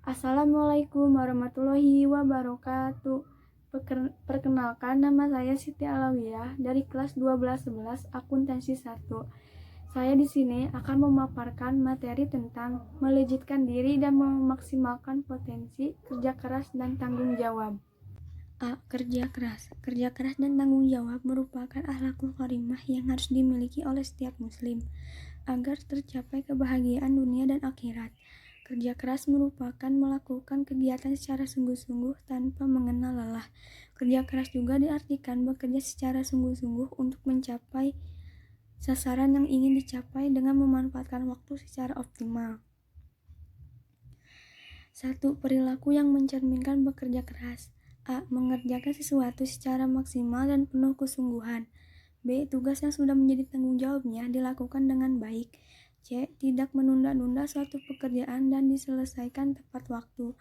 Assalamualaikum warahmatullahi wabarakatuh. Perkenalkan, nama saya Siti Alawiyah dari kelas 1211 Akuntansi 1. Saya di sini akan memaparkan materi tentang melejitkan diri dan memaksimalkan potensi, kerja keras dan tanggung jawab. A. Kerja keras. Kerja keras dan tanggung jawab merupakan akhlakul karimah yang harus dimiliki oleh setiap muslim agar tercapai kebahagiaan dunia dan akhirat. Kerja keras merupakan melakukan kegiatan secara sungguh-sungguh tanpa mengenal lelah. Kerja keras juga diartikan bekerja secara sungguh-sungguh untuk mencapai sasaran yang ingin dicapai dengan memanfaatkan waktu secara optimal. 1. Perilaku yang mencerminkan bekerja keras. A. Mengerjakan sesuatu secara maksimal dan penuh kesungguhan. B. Tugas yang sudah menjadi tanggung jawabnya dilakukan dengan baik. C. Tidak menunda-nunda suatu pekerjaan dan diselesaikan tepat waktu.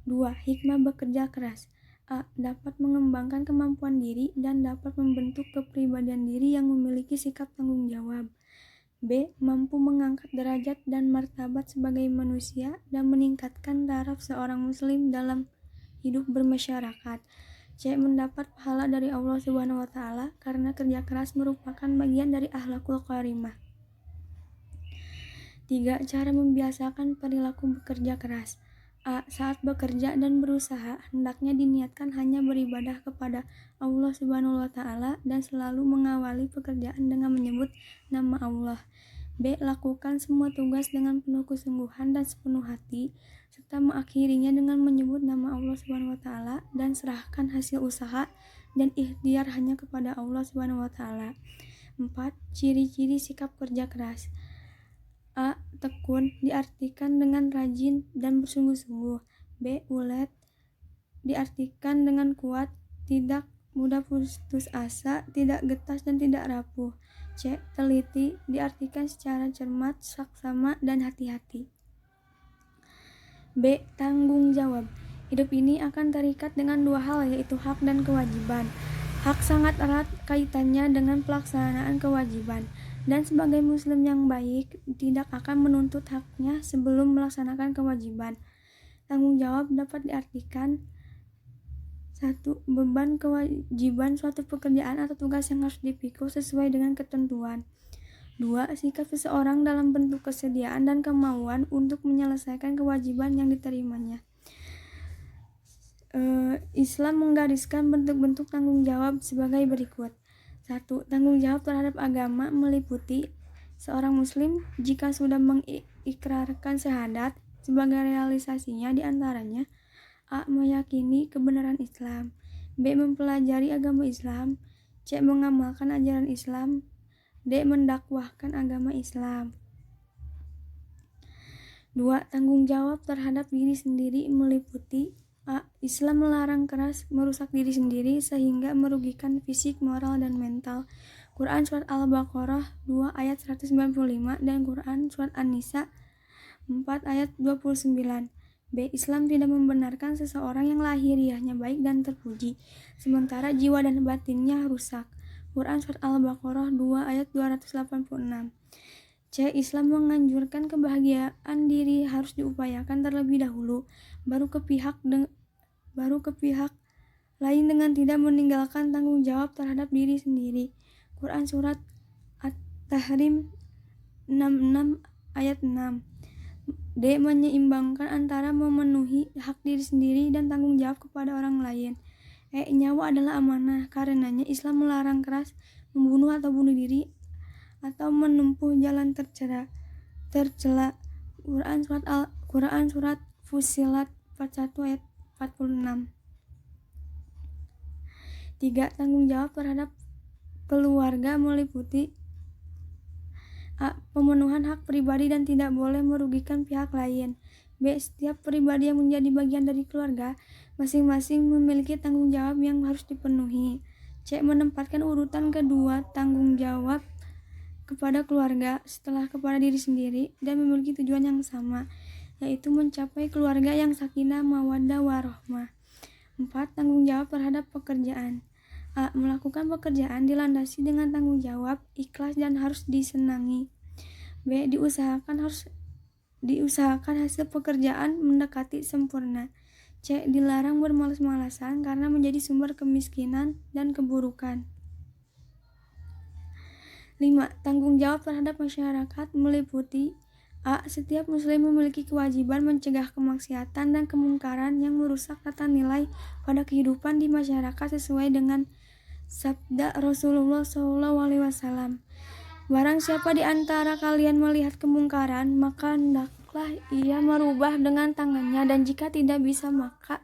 2. Hikmah bekerja keras. A. Dapat mengembangkan kemampuan diri dan dapat membentuk kepribadian diri yang memiliki sikap tanggung jawab. B. Mampu mengangkat derajat dan martabat sebagai manusia dan meningkatkan taraf seorang muslim dalam hidup bermasyarakat. C. Mendapat pahala dari Allah Subhanahu wa Ta'ala karena kerja keras merupakan bagian dari akhlakul karimah. 3. Cara membiasakan perilaku bekerja keras. A. Saat bekerja dan berusaha, hendaknya diniatkan hanya beribadah kepada Allah Subhanahu wa Ta'ala dan selalu mengawali pekerjaan dengan menyebut nama Allah. B. Lakukan semua tugas dengan penuh kesungguhan dan sepenuh hati, serta mengakhirinya dengan menyebut nama Allah Subhanahu wa Ta'ala dan serahkan hasil usaha dan ikhtiar hanya kepada Allah Subhanahu wa Ta'ala. 4. Ciri-ciri sikap kerja keras. A. Tekun diartikan dengan rajin dan bersungguh-sungguh. B. Ulet diartikan dengan kuat, tidak mudah putus asa, tidak getas dan tidak rapuh. C. Teliti diartikan secara cermat, saksama dan hati-hati. B. Tanggung jawab. Hidup ini akan terikat dengan dua hal, yaitu hak dan kewajiban. Hak sangat erat kaitannya dengan pelaksanaan kewajiban, dan sebagai muslim yang baik tidak akan menuntut haknya sebelum melaksanakan kewajiban. Tanggung jawab dapat diartikan 1. Beban kewajiban suatu pekerjaan atau tugas yang harus dipikul sesuai dengan ketentuan. 2. Sikap seseorang dalam bentuk kesediaan dan kemauan untuk menyelesaikan kewajiban yang diterimanya. Islam menggariskan bentuk-bentuk tanggung jawab sebagai berikut. 1. Tanggung jawab terhadap agama meliputi seorang muslim jika sudah mengikrarkan syahadat sebagai realisasinya diantaranya A. Meyakini kebenaran Islam. B. Mempelajari agama Islam. C. Mengamalkan ajaran Islam. D. Mendakwahkan agama Islam. 2. Tanggung jawab terhadap diri sendiri meliputi A. Islam melarang keras merusak diri sendiri sehingga merugikan fisik, moral, dan mental. Quran Surat Al-Baqarah 2 ayat 195 dan Quran Surat An-Nisa 4 ayat 29. B. Islam tidak membenarkan seseorang yang lahiriahnya baik dan terpuji, sementara jiwa dan batinnya rusak. Quran Surat Al-Baqarah 2 ayat 286. C. Islam menganjurkan kebahagiaan diri harus diupayakan terlebih dahulu, baru ke pihak lain dengan tidak meninggalkan tanggung jawab terhadap diri sendiri. Quran Surat At-Tahrim 66 ayat 6. D. Menyeimbangkan antara memenuhi hak diri sendiri dan tanggung jawab kepada orang lain. E. Nyawa adalah amanah, karenanya Islam melarang keras membunuh atau bunuh diri atau menempuh jalan tercela. Quran Surat Fussilat 41 ayat 46. 3. Tanggung jawab terhadap keluarga meliputi A. Pemenuhan hak pribadi dan tidak boleh merugikan pihak lain. B. Setiap pribadi yang menjadi bagian dari keluarga masing-masing memiliki tanggung jawab yang harus dipenuhi. C. Menempatkan urutan kedua tanggung jawab kepada keluarga setelah kepada diri sendiri dan memiliki tujuan yang sama, yaitu mencapai keluarga yang sakinah, mawaddah, warahmah. 4. Tanggung jawab terhadap pekerjaan. A. Melakukan pekerjaan dilandasi dengan tanggung jawab, ikhlas dan harus disenangi. B. Diusahakan harus diusahakan hasil pekerjaan mendekati sempurna. C. Dilarang bermalas-malasan karena menjadi sumber kemiskinan dan keburukan. 5. Tanggung jawab terhadap masyarakat meliputi A. Setiap muslim memiliki kewajiban mencegah kemaksiatan dan kemungkaran yang merusak tata nilai pada kehidupan di masyarakat sesuai dengan sabda Rasulullah SAW. Barang siapa di antara kalian melihat kemungkaran, maka hendaklah ia merubah dengan tangannya, dan jika tidak bisa maka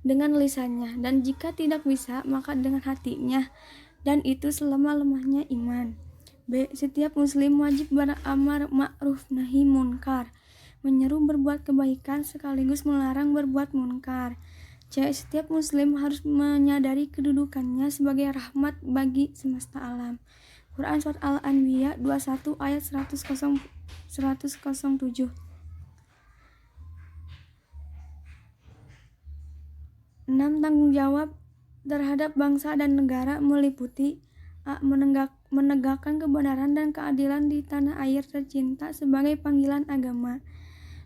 dengan lisannya, dan jika tidak bisa maka dengan hatinya, dan itu selemah-lemahnya iman. B. Setiap muslim wajib beramar ma'ruf nahi munkar, menyeru berbuat kebaikan sekaligus melarang berbuat munkar. C. Setiap muslim harus menyadari kedudukannya sebagai rahmat bagi semesta alam. Quran Surat Al-Anbiya 21 ayat 107. 6. Tanggung jawab terhadap bangsa dan negara meliputi A. Menegakkan kebenaran dan keadilan di tanah air tercinta sebagai panggilan agama.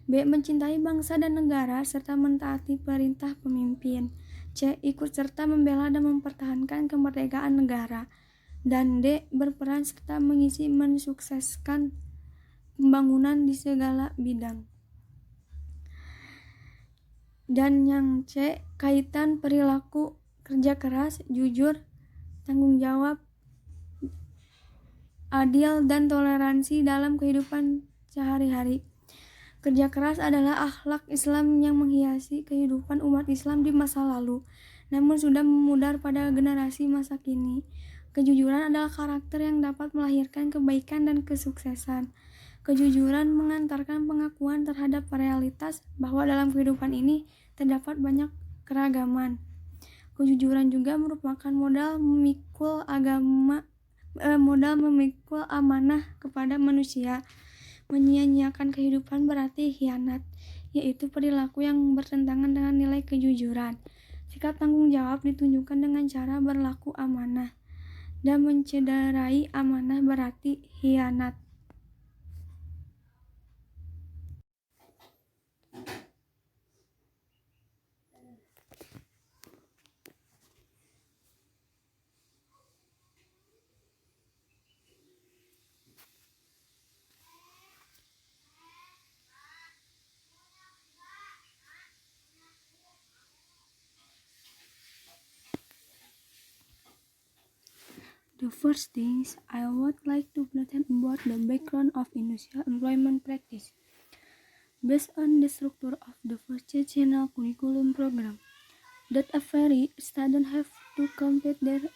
B. Mencintai bangsa dan negara serta mentaati perintah pemimpin. C. Ikut serta membela dan mempertahankan kemerdekaan negara. Dan D. Berperan serta mengisi mensukseskan pembangunan di segala bidang. Dan yang C. Kaitan perilaku kerja keras, jujur, tanggung jawab, adil, dan toleransi dalam kehidupan sehari-hari. Kerja keras adalah akhlak Islam yang menghiasi kehidupan umat Islam di masa lalu, namun sudah memudar pada generasi masa kini. Kejujuran adalah karakter yang dapat melahirkan kebaikan dan kesuksesan. Kejujuran mengantarkan pengakuan terhadap realitas bahwa dalam kehidupan ini terdapat banyak keragaman. Kejujuran juga merupakan modal memikul amanah kepada manusia. Menyia-nyiakan kehidupan berarti khianat, yaitu perilaku yang bertentangan dengan nilai kejujuran. Sikap tanggung jawab ditunjukkan dengan cara berlaku amanah, dan mencederai amanah berarti khianat. The first things I would like to present about the background of industrial employment practice. Based on the structure of the vocational curriculum program, that every student have to complete their